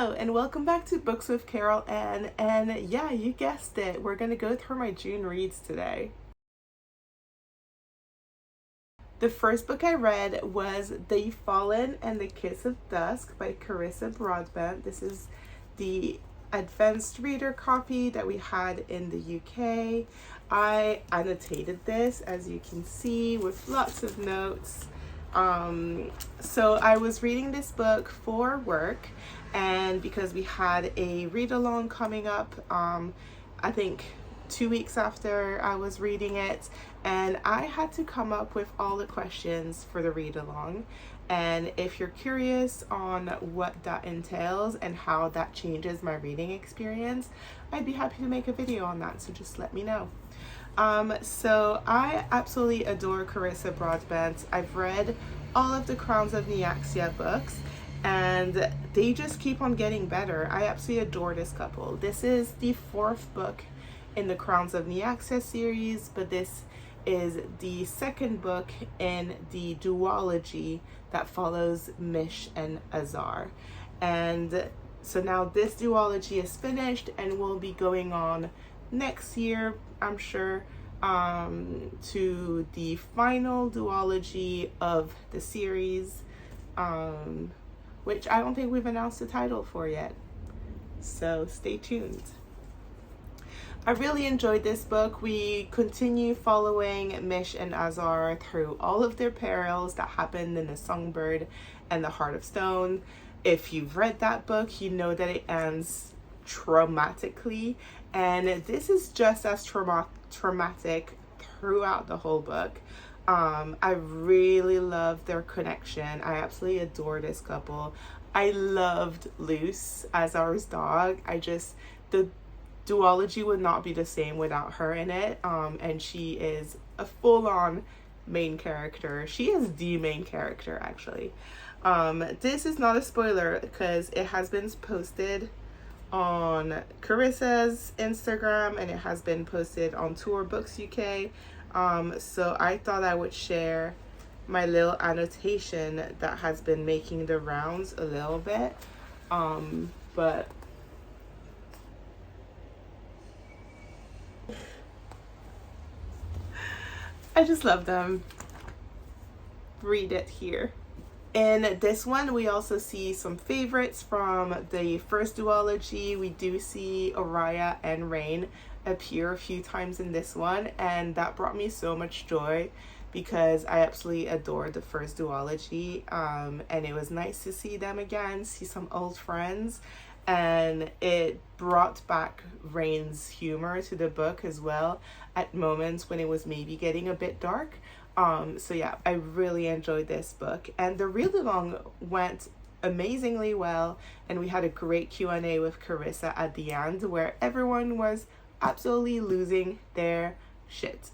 Hello and welcome back to Books with Carol Ann, and yeah, you guessed it, we're gonna go through my June reads today. The first book I read was The Fallen and the Kiss of Dusk by Carissa Broadbent. This is the advanced reader copy that we had in the UK. I annotated this, as you can see, with lots of notes. So I was reading this book for work, and because we had a read-along coming up, I think 2 weeks after I was reading it, and I had to come up with all the questions for the read-along. And if you're curious on what that entails and how that changes my reading experience, I'd be happy to make a video on that, so just let me know. So I absolutely adore Carissa Broadbent. I've read all of the Crowns of Nyaxia books, and they just keep on getting better. I absolutely adore this couple. This is the fourth book in the Crowns of Nyaxia series, but this is the second book in the duology that follows Mish and Azar. And so now this duology is finished and will be going on next year, I'm sure, to the final duology of the series, which I don't think we've announced the title for yet. So stay tuned. I really enjoyed this book. We continue following Mish and Azar through all of their perils that happened in The Songbird and The Heart of Stone. If you've read that book, you know that it ends traumatically, and this is just as traumatic throughout the whole book. I really love their connection. I absolutely adore this couple. I loved Luce, Azar's dog. The duology would not be the same without her in it, and she is a full-on main character. She is the main character, actually. This is not a spoiler because it has been posted on Carissa's Instagram and it has been posted on Tour Books UK. So I thought I would share my little annotation that has been making the rounds a little bit. But I just love them. Read it here. In this one, we also see some favorites from the first duology. We do see Araya and Rain appear a few times in this one, and that brought me so much joy because I absolutely adored the first duology, and it was nice to see them again, see some old friends, and it brought back Rain's humor to the book as well at moments when it was maybe getting a bit dark. So yeah, I really enjoyed this book, and the read-along went amazingly well, and we had a great Q&A with Carissa at the end where everyone was absolutely losing their shit,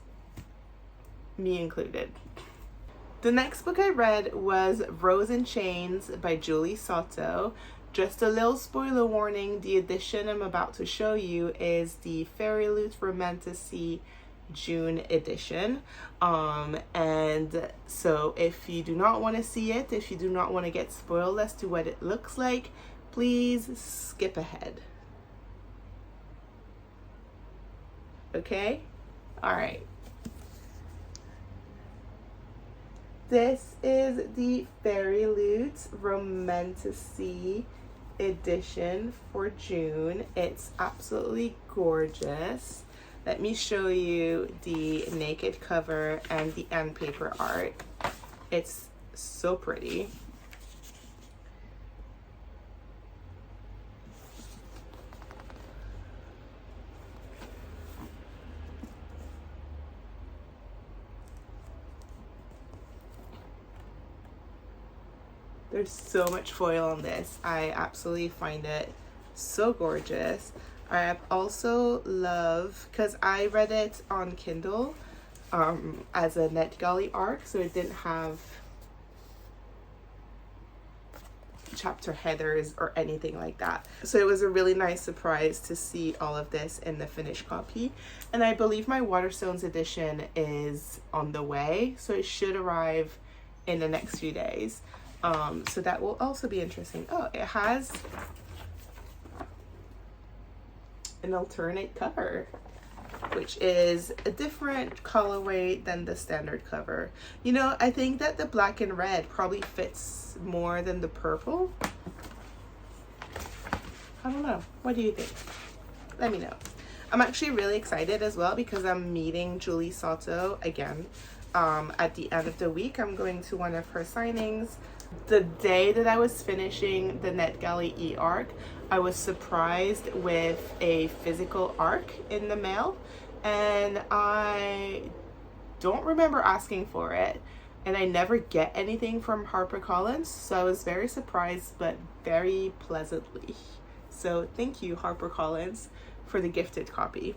me included. The next book I read was Rose in Chains by Julie Soto. Just a little spoiler warning, the edition I'm about to show you is the Fairy Loot Romantasy June edition, and so if you do not want to see it, if you do not want to get spoiled as to what it looks like, please skip ahead. Okay? All right. This is the Fairy Loot Romantasy edition for June. It's absolutely gorgeous. Let me show you the naked cover and the end paper art. It's so pretty. There's so much foil on this. I absolutely find it so gorgeous. I also love, because I read it on Kindle as a NetGalley arc, so it didn't have chapter headers or anything like that. So it was a really nice surprise to see all of this in the finished copy. And I believe my Waterstones edition is on the way, so it should arrive in the next few days. So that will also be interesting. Oh, it has an alternate cover, which is a different colorway than the standard cover. You know, I think that the black and red probably fits more than the purple. I don't know. What do you think? Let me know. I'm actually really excited as well because I'm meeting Julie Soto again at the end of the week. I'm going to one of her signings. The day that I was finishing the NetGalley e-arc, I was surprised with a physical arc in the mail, and I don't remember asking for it, and I never get anything from HarperCollins, so I was very surprised but very pleasantly. So thank you, HarperCollins, for the gifted copy.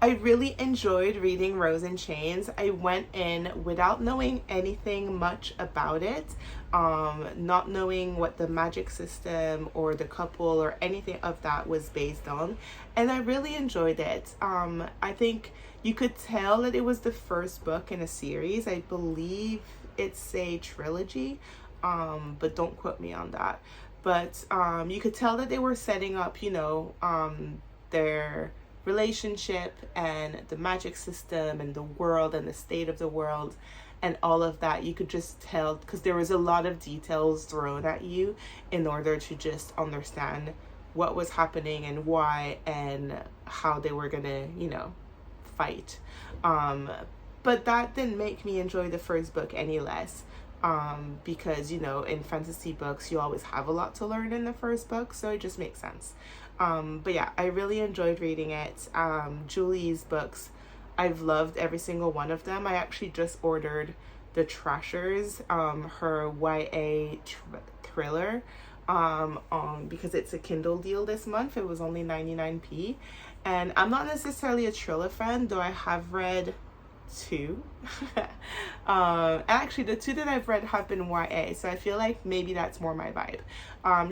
I really enjoyed reading Rose in Chains. I went in without knowing anything much about it, not knowing what the magic system or the couple or anything of that was based on, and I really enjoyed it. I think you could tell that it was the first book in a series. I believe it's a trilogy, but don't quote me on that. But you could tell that they were setting up, you know, their relationship and the magic system and the world and the state of the world and all of that. You could just tell because there was a lot of details thrown at you in order to just understand what was happening and why and how they were gonna, you know, fight. But that didn't make me enjoy the first book any less. Because, you know, in fantasy books, you always have a lot to learn in the first book, so it just makes sense. But yeah, I really enjoyed reading it. Julie's books, I've loved every single one of them. I actually just ordered The Trashers, her YA thriller, because it's a Kindle deal this month. It was only 99p. And I'm not necessarily a thriller fan, though I have read two. Actually the two that I've read have been YA, so I feel like maybe that's more my vibe.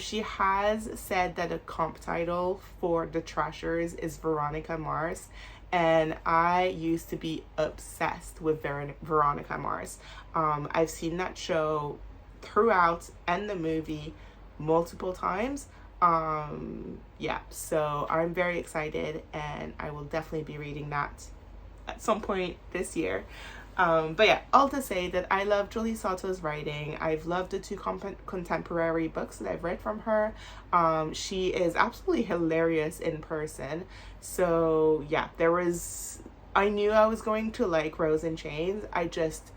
She has said that a comp title for The Trashers is Veronica Mars, and I used to be obsessed with Veronica Mars. I've seen that show throughout and the movie multiple times. Yeah, so I'm very excited, and I will definitely be reading that at some point this year. But yeah, all to say that I love Julie Soto's writing. I've loved the two contemporary books that I've read from her. She is absolutely hilarious in person. So yeah, I knew I was going to like Rose in Chains. I just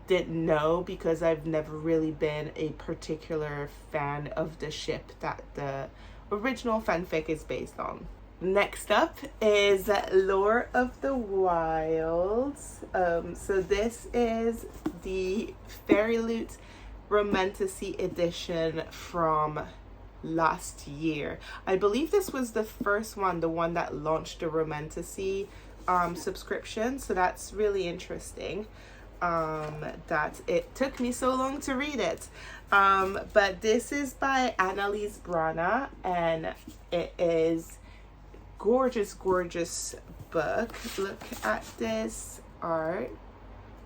didn't know because I've never really been a particular fan of the ship that the original fanfic is based on. Next up is Lore of the Wilds. So this is the Fairy Loot Romantasy edition from last year. I believe this was the first one, the one that launched the Romantasy subscription. So that's really interesting that it took me so long to read it. But this is by Annalise Brana, and it is gorgeous book. Look at this art,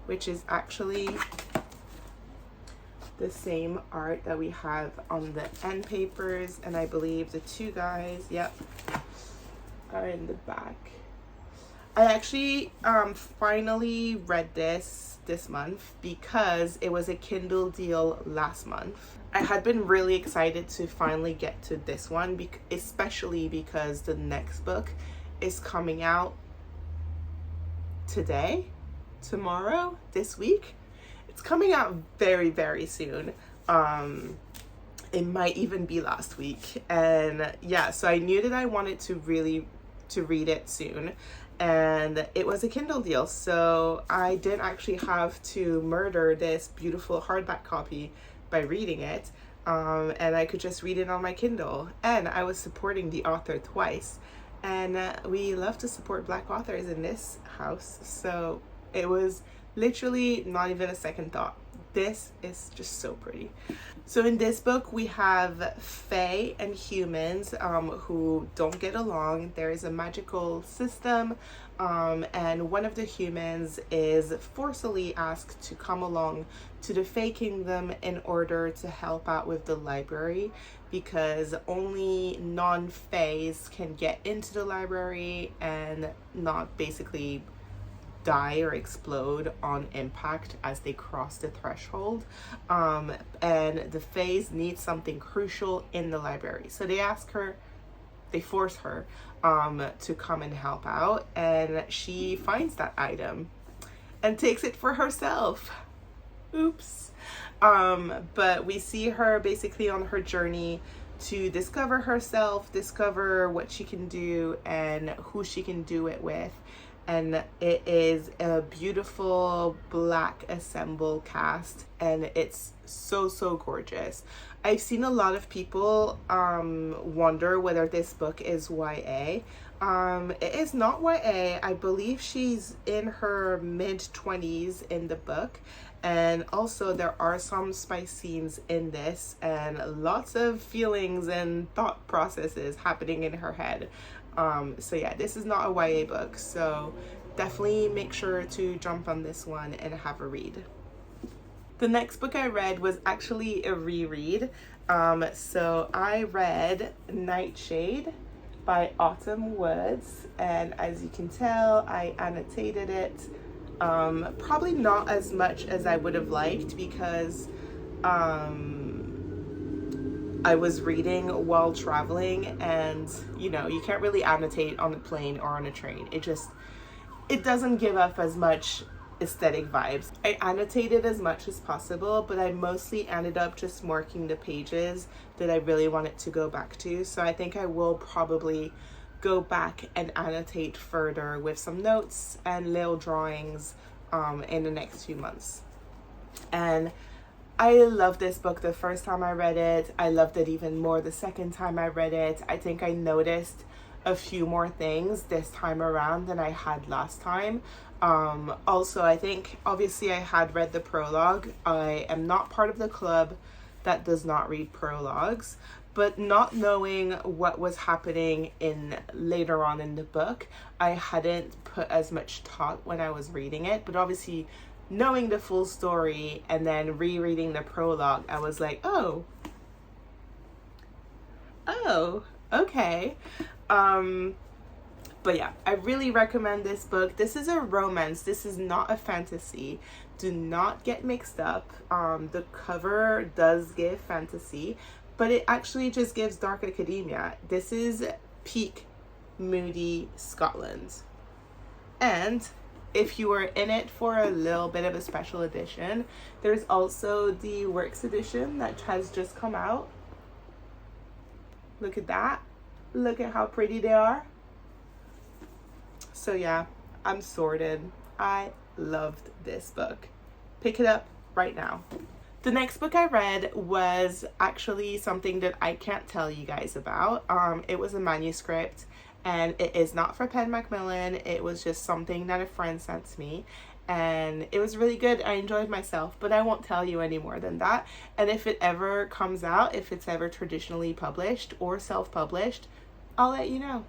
which is actually the same art that we have on the end papers, and I believe the two guys, yep, are in the back. I actually finally read this month because it was a Kindle deal last month. I had been really excited to finally get to this one, especially because the next book is coming out today, tomorrow, this week. It's coming out very, very soon. It might even be last week. And yeah, so I knew that I wanted to read it soon. And it was a Kindle deal, so I didn't actually have to murder this beautiful hardback copy by reading it, and I could just read it on my Kindle. And I was supporting the author twice, and we love to support Black authors in this house, so it was literally not even a second thought. This is just so pretty. So in this book we have fae and humans who don't get along. There is a magical system, and one of the humans is forcibly asked to come along to the fae kingdom in order to help out with the library, because only non-fays can get into the library and not basically die or explode on impact as they cross the threshold. And the fays need something crucial in the library. So they force her to come and help out, and she finds that item and takes it for herself. Oops. But we see her basically on her journey to discover herself, discover what she can do and who she can do it with. And it is a beautiful black ensemble cast, and it's so gorgeous. I've seen a lot of people wonder whether this book is YA. It is not YA. I believe she's in her mid-20s in the book, and also there are some spice scenes in this and lots of feelings and thought processes happening in her head. So yeah, this is not a YA book, so definitely make sure to jump on this one and have a read. The next book I read was actually a reread. So I read Nightshade by Autumn Woods, and as you can tell, I annotated it. Probably not as much as I would have liked, because I was reading while traveling, and you know, you can't really annotate on a plane or on a train. It doesn't give up as much aesthetic vibes. I annotated as much as possible, but I mostly ended up just marking the pages that I really wanted to go back to. So I think I will probably go back and annotate further with some notes and little drawings in the next few months. And I loved this book the first time I read it. I loved it even more the second time I read it. I think I noticed a few more things this time around than I had last time. Also, I think obviously I had read the prologue. I am not part of the club that does not read prologues, but not knowing what was happening later on in the book, I hadn't put as much thought when I was reading it. But obviously, knowing the full story and then rereading the prologue, I was like, oh, okay. But yeah, I really recommend this book. This is a romance. This is not a fantasy. Do not get mixed up. The cover does give fantasy, but it actually just gives dark academia. This is peak moody Scotland. And if you are in it for a little bit of a special edition, there's also the Works edition that has just come out. Look at that. Look at how pretty they are. So yeah, I'm sorted. I loved this book. Pick it up right now. The next book I read was actually something that I can't tell you guys about. It was a manuscript, and it is not for Pan Macmillan. It was just something that a friend sent to me, and it was really good. I enjoyed myself, but I won't tell you any more than that. And if it ever comes out, if it's ever traditionally published or self-published, I'll let you know.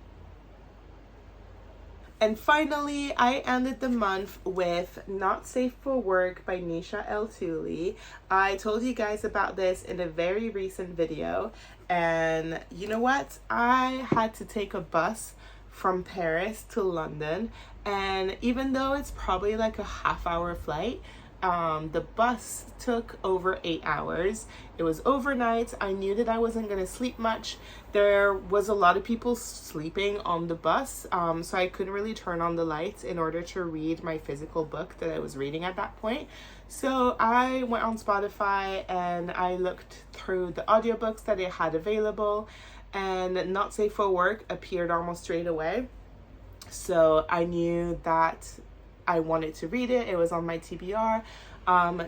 And finally, I ended the month with Not Safe for Work by Nisha El Tuli. I told you guys about this in a very recent video, and you know what? I had to take a bus from Paris to London, and even though it's probably like a half-hour flight, the bus took over 8 hours. It was overnight. I knew that I wasn't going to sleep much. There was a lot of people sleeping on the bus, so I couldn't really turn on the lights in order to read my physical book that I was reading at that point. So I went on Spotify and I looked through the audiobooks that it had available, and Not Safe for Work appeared almost straight away. So I knew that I wanted to read it. It was on my TBR.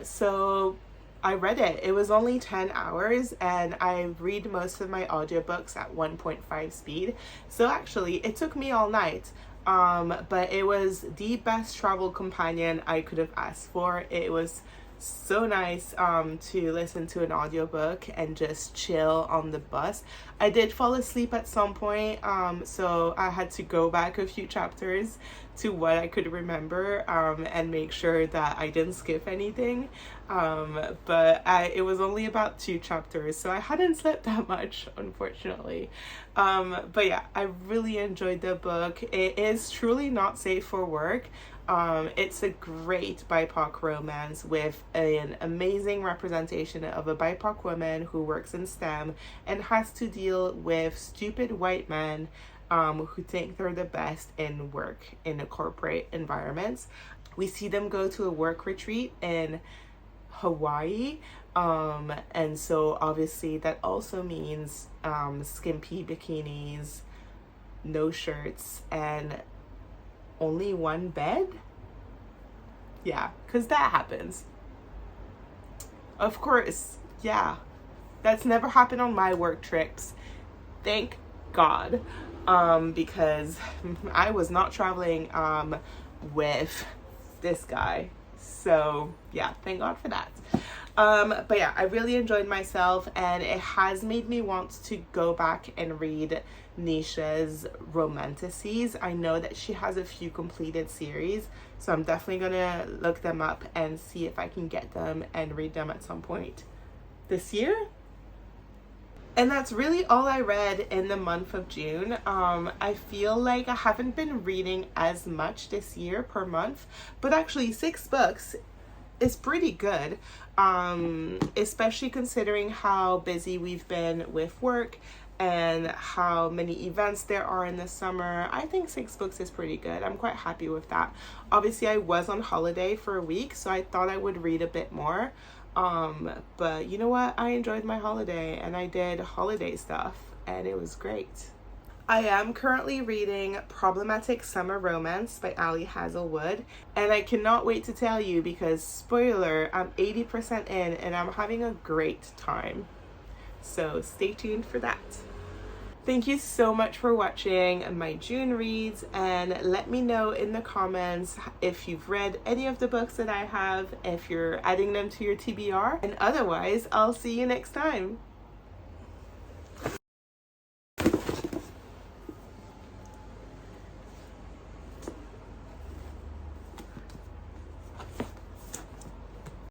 So I read it. It was only 10 hours, and I read most of my audiobooks at 1.5 speed. So actually, it took me all night. But it was the best travel companion I could have asked for. It was so nice to listen to an audiobook and just chill on the bus. I did fall asleep at some point, so I had to go back a few chapters to what I could remember and make sure that I didn't skip anything. But it was only about 2 chapters, so I hadn't slept that much, unfortunately. But yeah, I really enjoyed the book. It is truly not safe for work. It's a great BIPOC romance with an amazing representation of a BIPOC woman who works in STEM and has to deal with stupid white men who think they're the best in work in a corporate environments. We see them go to a work retreat in Hawaii, and so obviously that also means skimpy bikinis, no shirts, and only one bed. Yeah, because that happens, of course. Yeah, that's never happened on my work trips, thank God, because I was not traveling with this guy. So yeah, thank God for that. But yeah, I really enjoyed myself, and it has made me want to go back and read Nisha's romantices. I know that she has a few completed series, so I'm definitely gonna look them up and see if I can get them and read them at some point this year. And that's really all I read in the month of June. I feel like I haven't been reading as much this year per month, but actually 6 books is pretty good, especially considering how busy we've been with work and how many events there are in the summer. I think 6 books is pretty good. I'm quite happy with that. Obviously, I was on holiday for a week, so I thought I would read a bit more. But you know what? I enjoyed my holiday and I did holiday stuff and it was great. I am currently reading Problematic Summer Romance by Ali Hazelwood, and I cannot wait to tell you because, spoiler, I'm 80% in and I'm having a great time. So stay tuned for that. Thank you so much for watching my June reads, and let me know in the comments if you've read any of the books that I have, if you're adding them to your TBR, and otherwise I'll see you next time.